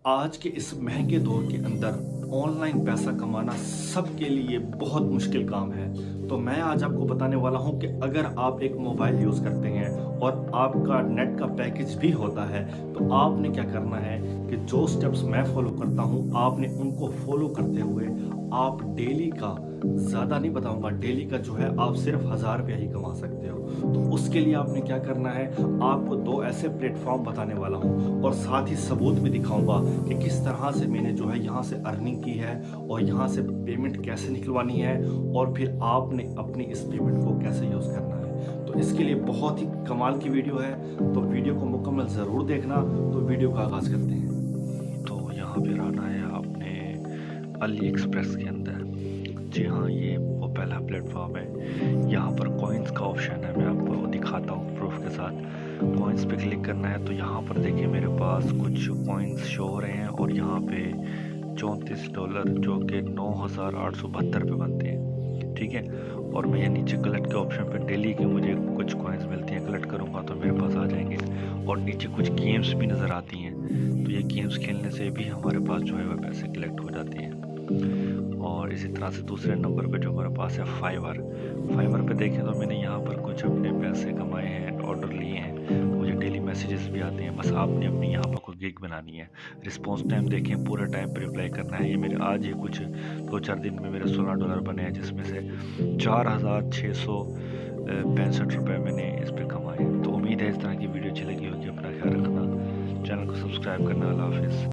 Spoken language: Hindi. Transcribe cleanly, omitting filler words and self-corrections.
आज के इस महंगे दौर के अंदर ऑनलाइन पैसा कमाना सबके लिए बहुत मुश्किल काम है। तो मैं आज आपको बताने वाला हूं कि अगर आप एक मोबाइल यूज़ करते हैं और आपका नेट का पैकेज भी होता है तो आपने क्या करना है कि जो स्टेप्स मैं फॉलो करता हूं आपने उनको फॉलो करते हुए आप डेली का, ज़्यादा नहीं बताऊंगा, डेली का जो है आप सिर्फ 1000 रुपया ही कमा सकते हो। तो उसके लिए आपने क्या करना है, आपको दो ऐसे प्लेटफॉर्म बताने वाला हूँ और साथ ही सबूत भी दिखाऊंगा कि किस तरह से मैंने जो है यहाँ से अर्निंग की है और यहाँ से पेमेंट कैसे निकलवानी है और फिर आपने अपनी इस पेमेंट को कैसे यूज़ करना है। तो इसके लिए बहुत ही कमाल की वीडियो है, तो वीडियो को मुकम्मल ज़रूर देखना। तो वीडियो का आगाज़ करते हैं। तो यहाँ पर आना है आपने अली एक्सप्रेस के अंदर। जी हाँ, ये वो पहला प्लेटफॉर्म है। यहाँ पर कॉइन्स का ऑप्शन है, मैं आपको दिखाता हूँ प्रूफ के साथ। कॉइन्स पे क्लिक करना है तो यहाँ पर देखिए मेरे पास कुछ कॉइन्स शो हो रहे हैं और यहाँ पे $34 जो कि 9872 रुपये बनते हैं, ठीक है। और मैं ये नीचे कलेक्ट के ऑप्शन पे डेली के मुझे कुछ कॉइन्स मिलती हैं, कलेक्ट करूँगा तो मेरे पास आ जाएंगे। और नीचे कुछ गेम्स भी नज़र आती हैं, तो ये गेम्स खेलने से भी हमारे पास जो है वह पैसे कलेक्ट हो जाते हैं। और इसी तरह से दूसरे नंबर पे जो हमारे पास है फाइवर पे देखें तो मैंने यहाँ पर कुछ अपने पैसे कमाए हैं, ऑर्डर लिए हैं, मुझे डेली मैसेजेस भी आते हैं। बस आपने अपनी यहाँ पर कोई गिग बनानी है। रिस्पॉन्स टाइम देखें, पूरे टाइम पे रिप्लाई करना है। ये मेरे आज ही कुछ 2-4 दिन में मेरे $16 बने हैं, जिसमें से 4665 रुपये मैंने इस पर कमाए। तो उम्मीद है इस तरह की वीडियो अच्छी लगी होगी। अपना ख्याल रखना, चैनल को सब्सक्राइब करना। अल्लाह हाफिज़।